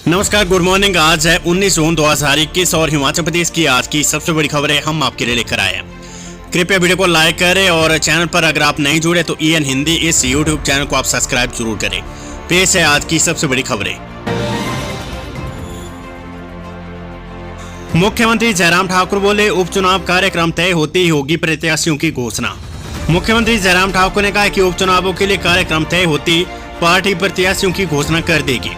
नमस्कार, good morning. आज है 19 जून 2021 और हिमाचल प्रदेश की आज की सबसे बड़ी खबरें हम आपके लिए लेकर आए हैं। कृपया वीडियो को लाइक करें और चैनल पर अगर आप नहीं जुड़े तो EN हिंदी इस यूट्यूब चैनल को आप सब्सक्राइब जरूर करें। पेश है आज की सबसे बड़ी खबरें। मुख्यमंत्री जयराम ठाकुर बोले, उपचुनाव कार्यक्रम तय होते ही होगी प्रत्याशियों की घोषणा। मुख्यमंत्री जयराम ठाकुर ने कहा कि उपचुनावों के लिए कार्यक्रम तय होते ही पार्टी प्रत्याशियों की घोषणा कर देगी।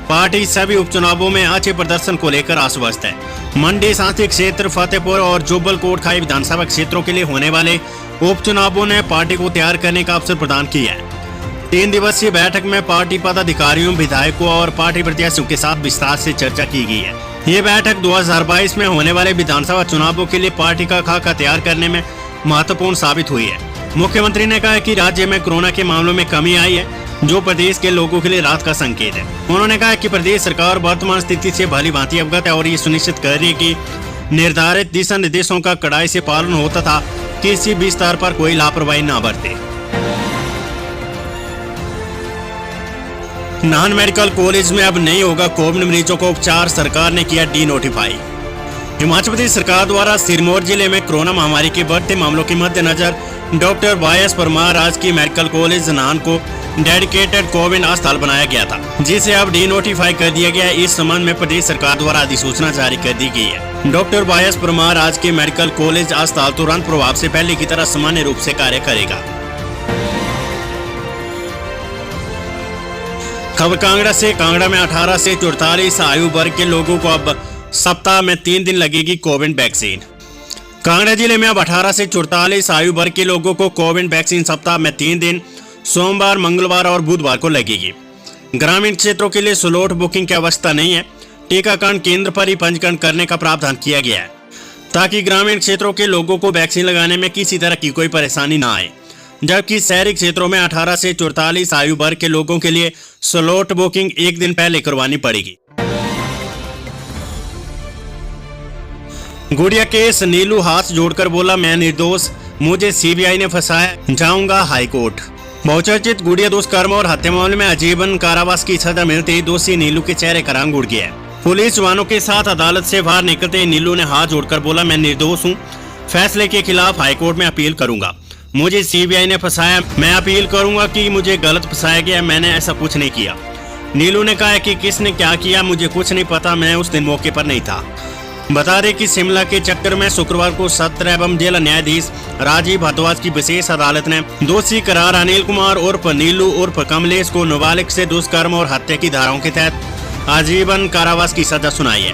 पार्टी सभी उपचुनावों में अच्छे प्रदर्शन को लेकर आश्वस्त है। मंडी संसदीय क्षेत्र, फतेहपुर और जुब्बल कोटखाई विधानसभा क्षेत्रों के लिए होने वाले उपचुनावों ने पार्टी को तैयार करने का अवसर प्रदान किया है। 3 दिवसीय बैठक में पार्टी पदाधिकारियों, विधायकों और पार्टी प्रत्याशियों के साथ विस्तार से चर्चा की गई है। ये बैठक 2022 में होने वाले विधानसभा चुनावों के लिए पार्टी का खाका तैयार करने में महत्वपूर्ण साबित हुई है। मुख्यमंत्री ने कहा कि राज्य में कोरोना के मामलों में कमी आई है, जो प्रदेश के लोगों के लिए राहत का संकेत है। उन्होंने कहा कि प्रदेश सरकार वर्तमान स्थिति से भली भांति अवगत है और ये सुनिश्चित कर रही है कि निर्धारित दिशा निर्देशों का कड़ाई से पालन हो तथा किसी भी स्तर पर कोई लापरवाही न बरते। नाहन मेडिकल कॉलेज में अब नहीं होगा कोविड मरीजों को उपचार, सरकार ने किया डी-नोटिफाई। हिमाचल प्रदेश सरकार द्वारा सिरमौर जिले में कोरोना महामारी के बढ़ते मामलों के मद्देनजर डॉक्टर YS परमार राजकीय मेडिकल कॉलेज नाहन को डेडिकेटेड कोविड अस्पताल बनाया गया था, जिसे अब डी-नोटिफाई कर दिया गया है। इस संबंध में प्रदेश सरकार द्वारा अधिसूचना जारी कर दी गई है। डॉक्टर YS परमार राजकीय मेडिकल कॉलेज अस्पताल तुरंत प्रभाव से पहले की तरह सामान्य रूप से कार्य करेगा। खबर कांगड़ा से। कांगड़ा में 18 से 44 आयु वर्ग के लोगों को अब सप्ताह में 3 दिन लगेगी कोविड वैक्सीन। कांगड़ा जिले में अब 18 से 44 आयु वर्ग के लोगों को कोविड वैक्सीन सप्ताह में 3 दिन सोमवार, मंगलवार और बुधवार को लगेगी। ग्रामीण क्षेत्रों के लिए स्लॉट बुकिंग की आवश्यकता नहीं है। टीकाकरण केंद्र पर ही पंजीकरण करने का प्रावधान किया गया है, ताकि ग्रामीण क्षेत्रों के लोगों को वैक्सीन लगाने में किसी तरह की कोई परेशानी न आए। जबकि शहरी क्षेत्रों में 18 से 44 आयु वर्ग के लोगों के लिए स्लॉट बुकिंग 1 दिन पहले करवानी पड़ेगी। गुड़िया केस। नीलू हाथ जोड़कर बोला, मैं निर्दोष, मुझे CBI ने फंसाया, जाऊंगा हाईकोर्ट। बहुचर्चित गुड़िया दुष्कर्म और हत्या मामले में आजीवन कारावास की सजा मिलते ही दोषी नीलू के चेहरे का रंग उड़ गया। पुलिस जवानों के साथ अदालत से बाहर निकलते ही नीलू ने हाथ जोड़कर बोला, मैं निर्दोष हूँ, फैसले के खिलाफ हाईकोर्ट में अपील करूंगा। मुझे CBI ने फंसाया, मैं अपील करूंगा कि मुझे गलत फंसाया गया, मैंने ऐसा कुछ नहीं किया। नीलू ने कहा कि किसने क्या किया मुझे कुछ नहीं पता, मैं उस दिन मौके पर नहीं था। बता दें कि शिमला के चक्कर में शुक्रवार को सत्र एवं जिला न्यायाधीश राजीव भारद्वाज की विशेष अदालत ने दोषी करार अनिल कुमार उर्फ नीलू उर्फ कमलेश को नाबालिग से दुष्कर्म और हत्या की धाराओं के तहत आजीवन कारावास की सजा सुनाई है।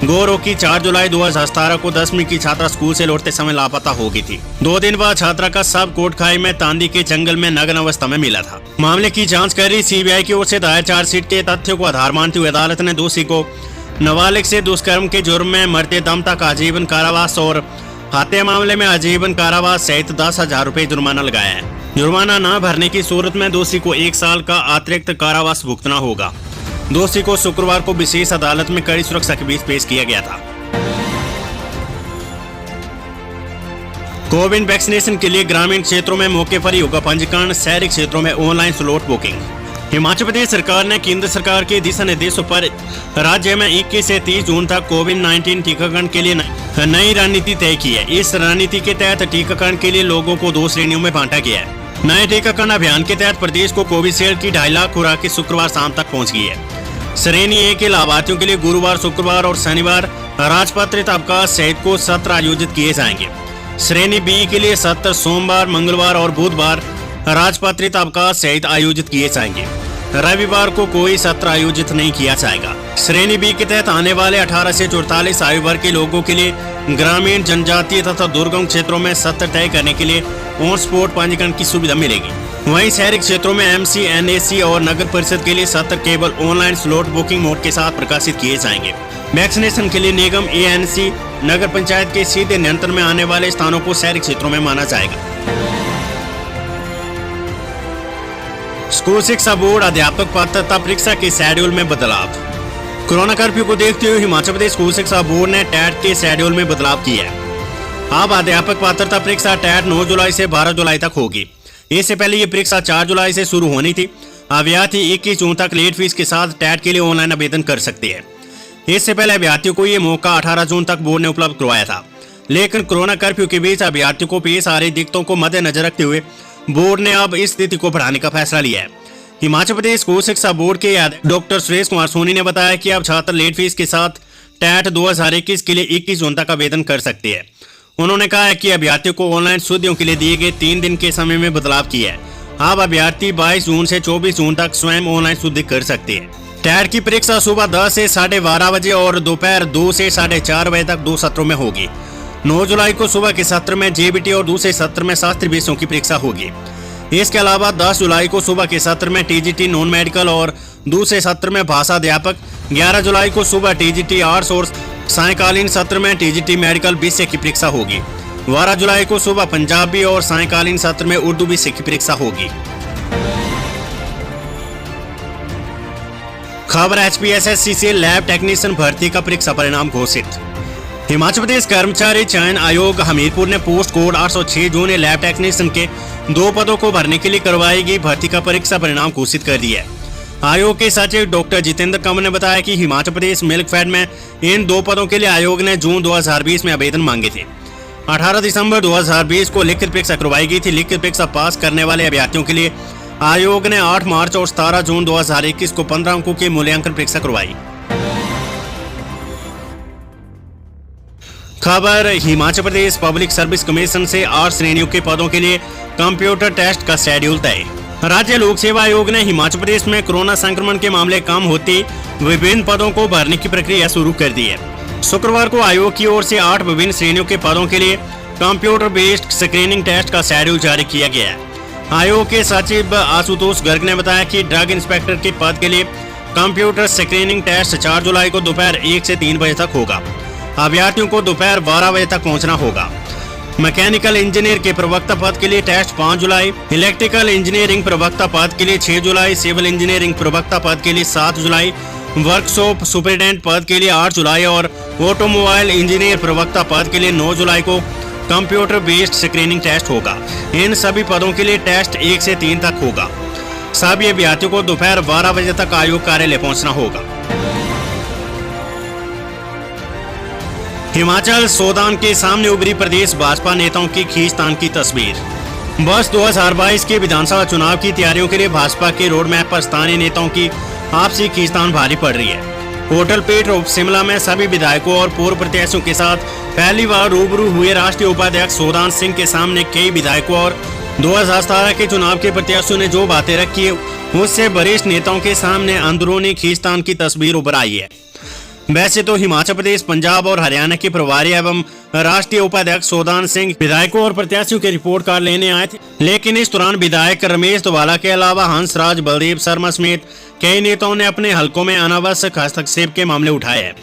गौरव की 4 जुलाई 2017 को 10वीं की छात्रा स्कूल से लौटते समय लापता हो गई थी। 2 दिन बाद छात्रा का शव कोटखाई में तांदी के जंगल में नग्न अवस्था में मिला था। मामले की जाँच कर रही CBI की ओर से दायर चार्जशीट के तथ्यों को आधार मानते हुए अदालत ने दोषी को नाबालिग से दुष्कर्म के जुर्म में मरते दम तक आजीवन कारावास और हत्या मामले में आजीवन कारावास सहित 10,000 रुपए जुर्माना लगाया है। जुर्माना न भरने की सूरत में दोषी को 1 साल का अतिरिक्त कारावास भुगतना होगा। दोषी को शुक्रवार को विशेष अदालत में कड़ी सुरक्षा के बीच पेश किया गया था। कोविड वैक्सीनेशन के लिए ग्रामीण क्षेत्रों में मौके पर ही होगा पंजीकरण, शहरी क्षेत्रों में online slot booking. Himachal Pradesh सरकार ने केंद्र सरकार के दिशा निर्देशों पर राज्य में 21 से 30 जून तक कोविड-19 टीकाकरण के लिए नई रणनीति तय की है। इस रणनीति के तहत टीकाकरण के लिए लोगों को 2 श्रेणियों में बांटा गया है। नए टीकाकरण अभियान के तहत प्रदेश को कोविशील्ड की 2.5 लाख खुराक शुक्रवार शाम तक पहुंच गई है। श्रेणी A के लाभार्थियों के लिए गुरुवार, शुक्रवार और शनिवार राजपत्रित अवकाश सहित को सत्र आयोजित किए जाएंगे। श्रेणी B के लिए सत्र सोमवार, मंगलवार और बुधवार राजपत्रित अवकाश सहित आयोजित किए जाएंगे। रविवार को कोई सत्र आयोजित नहीं किया जाएगा। श्रेणी B के तहत आने वाले 18 से 44 आयु वर्ग के लोगों के लिए ग्रामीण, जनजातीय तथा दुर्गम क्षेत्रों में सत्र तय करने के लिए ऑन स्पॉट पंजीकरण की सुविधा मिलेगी। वहीं शहरी क्षेत्रों में MC, NAC और नगर परिषद के लिए सत्र केवल ऑनलाइन स्लॉट बुकिंग मोड के साथ प्रकाशित किए जाएंगे। वैक्सीनेशन के लिए निगम, ANC, नगर पंचायत के सीधे नियंत्रण में आने वाले स्थानों को शहरी क्षेत्रों में माना जाएगा। स्कूल शिक्षा बोर्ड अध्यापक पात्रता परीक्षा के शेड्यूल में बदलाव। कोरोना कर्फ्यू को देखते हुए हिमाचल प्रदेश स्कूल शिक्षा बोर्ड ने टेट के शेड्यूल में बदलाव किया है। अब अध्यापक पात्रता परीक्षा टेट 9 जुलाई से 12 जुलाई तक होगी। इससे पहले ये परीक्षा 4 जुलाई से शुरू होनी थी। अभ्यर्थी 21 जून तक लेट फीस के साथ टैट के लिए ऑनलाइन आवेदन कर सकते हैं। इससे पहले अभ्यर्थियों को ये मौका 18 जून तक बोर्ड ने उपलब्ध करवाया था, लेकिन कोरोना कर्फ्यू के बीच अभ्यर्थियों को पेश आ रही दिक्कतों को मद्देनजर रखते हुए बोर्ड ने अब इस तिथि को बढ़ाने का फैसला लिया है। हिमाचल प्रदेश स्कूल शिक्षा बोर्ड के डॉक्टर सुरेश कुमार सोनी ने बताया कि अब छात्र लेट फीस के साथ टैट 2021 के लिए 21 जून तक आवेदन कर सकते हैं। उन्होंने कहा है कि अभ्यर्थियों को ऑनलाइन सुविधाओं के लिए दिए गए 3 दिन के समय में बदलाव किया है। अब अभ्यर्थी 22 जून से 24 जून तक स्वयं ऑनलाइन सुविधा कर सकते हैं। टैट की परीक्षा सुबह 10 से 12:30 बजे और दोपहर 2 से 4:30 बजे तक 2 सत्रों में होगी। 9 जुलाई को सुबह के सत्र में जेबीटी और दूसरे सत्र में शास्त्रीय विषयों की परीक्षा होगी। इसके अलावा 10 जुलाई को सुबह के सत्र में टीजीटी नॉन मेडिकल और दूसरे सत्र में भाषा अध्यापक, 11 जुलाई को सुबह टीजीटी आर्ट्स और सायंकालीन सत्र में टीजीटी मेडिकल विषय की परीक्षा होगी। 12 जुलाई को सुबह पंजाबी और सायंकालीन सत्र में उर्दू विषय की परीक्षा होगी। खबर HPSSC से लैब टेक्नीशियन भर्ती का परीक्षा परिणाम घोषित। हिमाचल प्रदेश कर्मचारी चयन आयोग हमीरपुर ने post code 806 junior lab technician के 2 पदों को भरने के लिए करवाई गई भर्ती का परीक्षा परिणाम घोषित कर दिया है। आयोग के सचिव डॉक्टर जितेंद्र कंवर ने बताया कि हिमाचल प्रदेश मिल्कफेड में इन 2 पदों के लिए आयोग ने जून 2020 में आवेदन मांगे थे। 18 दिसंबर 2020 को लिखित परीक्षा करवाई गई थी। लिखित परीक्षा पास करने वाले अभ्यर्थियों के लिए आयोग ने 8 मार्च और 17 जून 2021 को 15 अंकों की मूल्यांकन परीक्षा करवाई। खबर Himachal Pradesh public service commission से 8 श्रेणियों के पदों के लिए कंप्यूटर टेस्ट का शेड्यूल तय। राज्य लोक सेवा आयोग ने हिमाचल प्रदेश में कोरोना संक्रमण के मामले कम होते विभिन्न पदों को भरने की प्रक्रिया शुरू कर दी है। शुक्रवार को आयोग की ओर से 8 विभिन्न श्रेणियों के पदों के लिए कंप्यूटर बेस्ड स्क्रीनिंग टेस्ट का शेड्यूल जारी किया गया है। आयोग के सचिव आशुतोष गर्ग ने बताया कि ड्रग इंस्पेक्टर के पद के लिए कंप्यूटर स्क्रीनिंग टेस्ट 4 जुलाई को दोपहर 1 से 3 बजे तक होगा। अभ्यर्थियों को दोपहर 12 बजे तक पहुंचना होगा। मैकेनिकल इंजीनियर के प्रवक्ता पद के लिए टेस्ट 5 जुलाई, इलेक्ट्रिकल इंजीनियरिंग प्रवक्ता पद के लिए 6 जुलाई, सिविल इंजीनियरिंग प्रवक्ता पद के लिए 7 जुलाई, वर्कशॉप सुपरिटेंडेंट पद के लिए 8 जुलाई और ऑटोमोबाइल इंजीनियर प्रवक्ता पद के लिए 9 जुलाई को कंप्यूटर बेस्ड स्क्रीनिंग टेस्ट होगा। इन सभी पदों के लिए टेस्ट 1 से 3 तक होगा। सभी अभ्यर्थियों को दोपहर 12 बजे तक आयोग कार्यालय पहुंचना होगा। हिमाचल सोदान के सामने उभरी प्रदेश भाजपा नेताओं की खींचतान की तस्वीर। वर्ष 2022 के विधानसभा चुनाव की तैयारियों के लिए भाजपा के रोड मैप पर स्थानीय नेताओं की आपसी खींचतान भारी पड़ रही है। होटल पेट ऑफ शिमला में सभी विधायकों और पूर्व प्रत्याशियों के साथ पहली बार रूबरू हुए राष्ट्रीय उपाध्यक्ष सोदान सिंह के सामने कई विधायकों और 2017 के चुनाव के प्रत्याशियों ने जो बातें रखी है उससे वरिष्ठ नेताओं के सामने अंदरूनी खींचतान की तस्वीर उभर आई है। वैसे तो हिमाचल प्रदेश, पंजाब और हरियाणा के प्रभारी एवं राष्ट्रीय उपाध्यक्ष सोदान सिंह विधायकों और प्रत्याशियों के रिपोर्ट कार्ड लेने आए थे, लेकिन इस दौरान विधायक रमेश धवाला के अलावा हंसराज, बलदेव शर्मा समेत कई नेताओं ने अपने हलकों में अनावश्यक हस्तक्षेप के मामले उठाए हैं।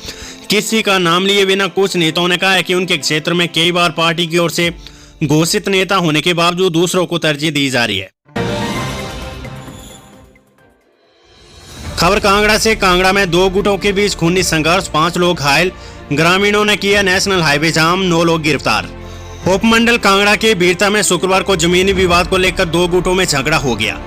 किसी का नाम लिए बिना कुछ नेताओं ने कहा है कि उनके क्षेत्र में कई बार पार्टी की ओर से घोषित नेता होने के बावजूद दूसरों को तरजीह दी जा रही है। खबर कांगड़ा से। कांगड़ा में 2 गुटों के बीच खूनी संघर्ष, 5 लोग घायल, ग्रामीणों ने किया नेशनल हाईवे जाम, 9 लोग गिरफ्तार। उपमंडल कांगड़ा के बीरता में शुक्रवार को जमीनी विवाद को लेकर 2 गुटों में झगड़ा हो गया।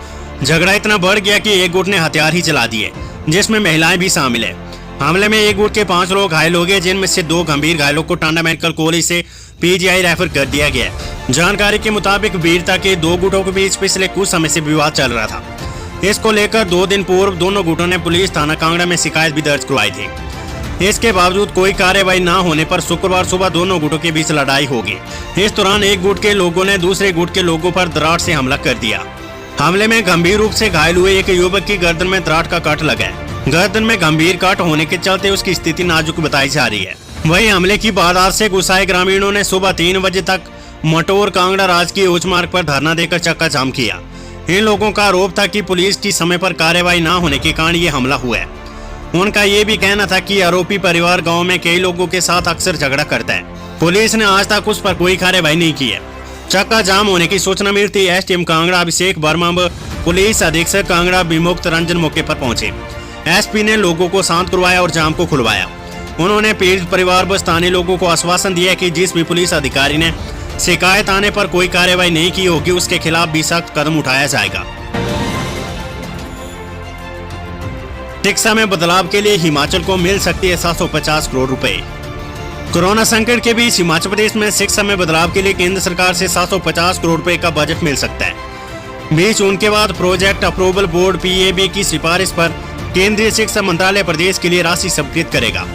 झगड़ा इतना बढ़ गया कि एक गुट ने हथियार ही चला दिए, जिसमें महिलाएं भी शामिल है। हमले में एक गुट के 5 लोग घायल हो गए, जिनमें से 2 गंभीर घायलों को टांडा मेडिकल कॉलेज से PGI रेफर कर दिया गया। जानकारी के मुताबिक बीरता के 2 गुटों के बीच पिछले कुछ समय से विवाद चल रहा था। इसको लेकर 2 दिन पूर्व दोनों गुटों ने पुलिस थाना कांगड़ा में शिकायत भी दर्ज करवाई थी। इसके बावजूद कोई कार्रवाई न होने पर शुक्रवार सुबह दोनों गुटों के बीच लड़ाई होगी। इस दौरान एक गुट के लोगों ने दूसरे गुट के लोगों पर दरार से हमला कर दिया। हमले में गंभीर रूप से घायल हुए एक युवक की गर्दन में दरार का कट लगा है। गर्दन में गंभीर कट होने के चलते उसकी स्थिति नाजुक बताई जा रही है। वहीं हमले की बाधार से गुस्साए ग्रामीणों ने सुबह 3 बजे तक मटोर कांगड़ा राजकीय उच्च मार्ग पर धरना देकर चक्का जाम किया। इन लोगों का आरोप था कि पुलिस की समय पर कार्रवाई न होने के कारण ये हमला हुआ है। उनका ये भी कहना था कि आरोपी परिवार गांव में कई लोगों के साथ अक्सर झगड़ा करता है। पुलिस ने आज तक उस पर कोई कार्रवाई नहीं की है। चक्का जाम होने की सूचना मिलती SDM कांगड़ा अभिषेक वर्मा व पुलिस अधीक्षक कांगड़ा विमुक्त रंजन मौके पर पहुंचे। SP ने लोगों को शांत करवाया और जाम को खुलवाया। उन्होंने पीड़ित परिवार व स्थानीय लोगों को आश्वासन दिया कि जिस भी पुलिस अधिकारी ने शिकायत आने पर कोई कार्रवाई नहीं की होगी, उसके खिलाफ भी सख्त कदम उठाया जाएगा। शिक्षा में बदलाव के लिए हिमाचल को मिल सकती है 750 करोड़ रुपए। कोरोना संकट के बीच हिमाचल प्रदेश में शिक्षा में बदलाव के लिए केंद्र सरकार से 750 करोड़ रुपए का बजट मिल सकता है। बीच उनके बाद प्रोजेक्ट अप्रूवल बोर्ड PAB की सिफारिश पर केंद्रीय शिक्षा मंत्रालय प्रदेश के लिए राशि स्वीकृत करेगा।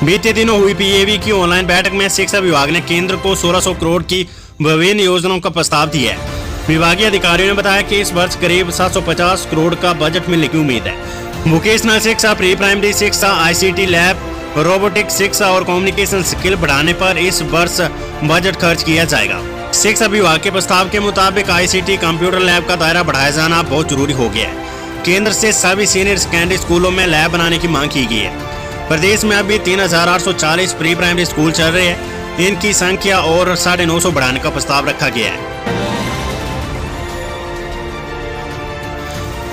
बीते दिनों हुई PAB की ऑनलाइन बैठक में शिक्षा विभाग ने केंद्र को 1600 करोड़ की विभिन्न योजनाओं का प्रस्ताव दिया है। विभागीय अधिकारियों ने बताया कि इस वर्ष करीब 750 करोड़ का बजट मिलने की उम्मीद है। वोकेशनल शिक्षा, प्री प्राइमरी शिक्षा, ICT लैब, रोबोटिक शिक्षा और कम्युनिकेशन स्किल बढ़ाने पर इस वर्ष बजट खर्च किया जाएगा। शिक्षा विभाग के प्रस्ताव के मुताबिक ICT कंप्यूटर लैब का दायरा बढ़ाया जाना बहुत जरूरी हो गया है। केंद्र से सभी सीनियर सेकेंडरी स्कूलों में लैब बनाने की मांग की गई है। प्रदेश में अभी 3840 प्री प्राइमरी स्कूल चल रहे हैं। इनकी संख्या और 950 बढ़ाने का प्रस्ताव रखा गया है।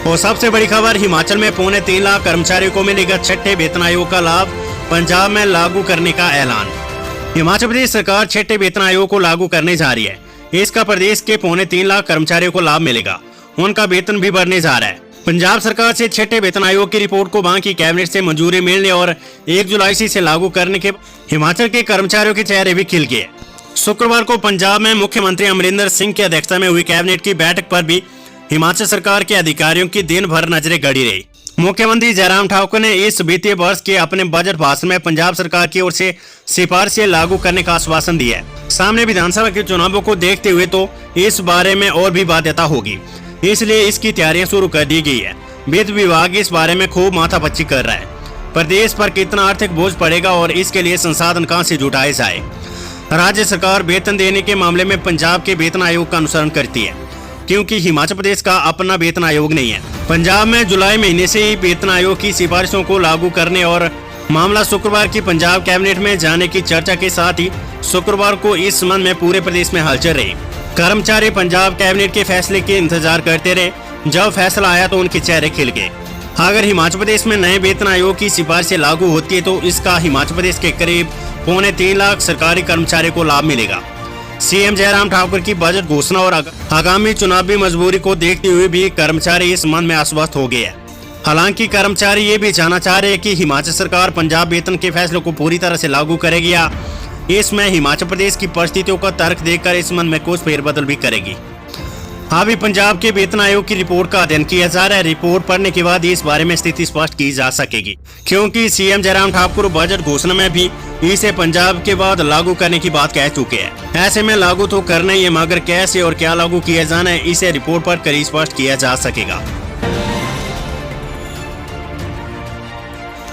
और सबसे बड़ी खबर, हिमाचल में 3.25 लाख कर्मचारियों को मिलेगा छठे वेतन आयोग का लाभ, पंजाब में लागू करने का ऐलान। हिमाचल प्रदेश सरकार छठे वेतन आयोग को लागू करने जा रही है। इसका प्रदेश के 3.25 लाख कर्मचारियों को लाभ मिलेगा। उनका वेतन भी बढ़ने जा रहा है। पंजाब सरकार से छठे वेतन आयोग की रिपोर्ट को वहां की कैबिनेट से मंजूरी मिलने और 1 जुलाई से लागू करने के हिमाचल के कर्मचारियों के चेहरे भी खिल गए। शुक्रवार को पंजाब में मुख्यमंत्री अमरिंदर सिंह की अध्यक्षता में हुई कैबिनेट की बैठक पर भी हिमाचल सरकार के अधिकारियों की दिन भर नजरें गड़ी रही। मुख्यमंत्री जयराम ठाकुर ने इस वित्तीय वर्ष के अपने बजट भाषण में पंजाब सरकार की ओर से सिफारिशें लागू करने का आश्वासन दिया है। सामने विधानसभा के चुनावों को देखते हुए तो इस बारे में और भी बाध्यता होगी, इसलिए इसकी तैयारियां शुरू कर दी गई है। वित्त विभाग इस बारे में खूब माथापच्ची कर रहा है। प्रदेश पर कितना आर्थिक बोझ पड़ेगा और इसके लिए संसाधन कहां से जुटाए जाए। राज्य सरकार वेतन देने के मामले में पंजाब के वेतन आयोग का अनुसरण करती है, क्योंकि हिमाचल प्रदेश का अपना वेतन आयोग नहीं है। पंजाब में जुलाई महीने से ही वेतन आयोग की सिफारिशों को लागू करने और मामला शुक्रवार की पंजाब कैबिनेट में जाने की चर्चा के साथ ही शुक्रवार को इस संबंध में पूरे प्रदेश में हलचल रही। कर्मचारी पंजाब कैबिनेट के फैसले के इंतजार करते रहे। जब फैसला आया तो उनके चेहरे खिल गए। अगर हिमाचल प्रदेश में नए वेतन आयोग की सिफारिशें लागू होती है तो इसका हिमाचल प्रदेश के करीब 3.25 लाख सरकारी कर्मचारियों को लाभ मिलेगा। CM जयराम ठाकुर की बजट घोषणा और आगामी चुनावी मजबूरी को देखते हुए भी कर्मचारी इस संबंध में आश्वस्त हो गए हैं। हालांकि कर्मचारी ये भी जानना चाह रहे हैं कि हिमाचल सरकार पंजाब वेतन के फैसले को पूरी तरह से लागू करेगी या इसमें हिमाचल प्रदेश की परिस्थितियों का तर्क देकर इस संबंध में कुछ फेरबदल भी करेगी। अभी पंजाब के वेतन आयोग की रिपोर्ट का अध्ययन किया जा रहा है। रिपोर्ट पढ़ने के बाद इस बारे में स्थिति स्पष्ट की जा सकेगी, क्योंकि CM जयराम ठाकुर बजट घोषणा में भी इसे पंजाब के बाद लागू करने की बात कह चुके हैं। ऐसे में लागू तो करना ही है, मगर कैसे और क्या लागू किया जाना है इसे रिपोर्ट पर करीब स्पष्ट किया जा सकेगा।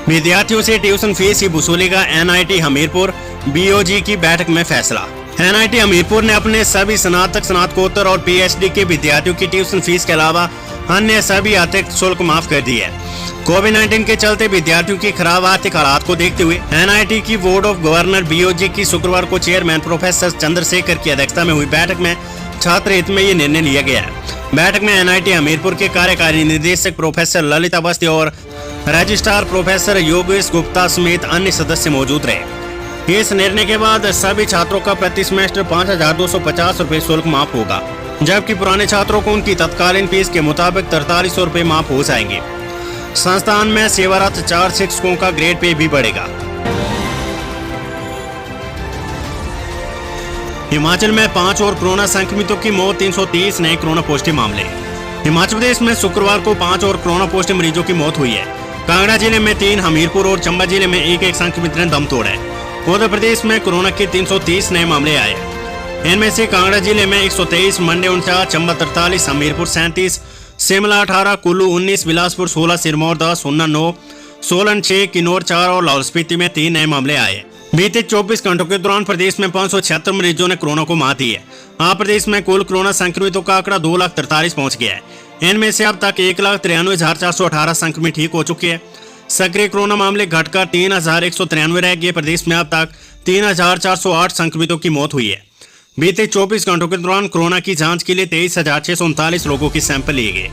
विद्यार्थियों से ट्यूशन फीस ही वसूलेगा NIT हमीरपुर, BOG की बैठक में फैसला। NIT हमीरपुर ने अपने सभी स्नातक, स्नातकोत्तर और PhD के विद्यार्थियों की ट्यूशन फीस के अलावा अन्य सभी अतिरिक्त शुल्क माफ कर दिए है। कोविड-19 के चलते विद्यार्थियों की खराब आर्थिक हालात को देखते हुए NIT की बोर्ड ऑफ गवर्नर BOG की शुक्रवार को चेयरमैन प्रोफेसर चंद्रशेखर की अध्यक्षता में हुई बैठक में छात्र हित में ये निर्णय लिया गया है। बैठक में NIT हमीरपुर के कार्यकारी निदेशक प्रोफेसर ललित अवस्थी और रजिस्ट्रार प्रोफेसर योगेश गुप्ता समेत अन्य सदस्य मौजूद रहे। इस निर्णय के बाद सभी छात्रों का प्रति सेमेस्टर 5250 रुपए शुल्क माफ होगा, जबकि पुराने छात्रों को उनकी तत्कालीन फीस के मुताबिक 4300 रुपए माफ हो जाएंगे। संस्थान में सेवारत 4 शिक्षकों का ग्रेड पे भी बढ़ेगा। हिमाचल में 5 और कोरोना संक्रमितों की मौत, 330 नए कोरोना पॉजिटिव मामले। हिमाचल प्रदेश में शुक्रवार को 5 और कोरोना पॉजिटिव मरीजों की मौत हुई है। कांगड़ा जिले में 3, हमीरपुर और चंबा जिले में एक संक्रमित ने दम तोड़ा है। उत्तर प्रदेश में कोरोना के 330 नए मामले आए। इनमें से कांगड़ा जिले में 123, मंडी 49, चंबा 43, हमीरपुर 37, शिमला 18, कुल्लू 19, बिलासपुर 16, सिरमौर 10, ऊना 9, सोलन 6, किन्नौर 4 और लाहौल स्पीति में 3 नए मामले आए। बीते 24 घंटों के दौरान प्रदेश में 576 मरीजों ने कोरोना को मात दी है। अब प्रदेश में कुल कोरोना संक्रमितों का आंकड़ा 2,43,000 पहुंच गया है। इनमें से अब तक 1,93,418 संक्रमित ठीक हो चुके हैं। सक्रिय कोरोना मामले घटकर 3,193 रह गए। प्रदेश में अब तक 3,408 संक्रमितों की मौत हुई है। बीते 24 घंटों के दौरान कोरोना की जांच के लिए 23,639 लोगों के सैंपल लिए गए।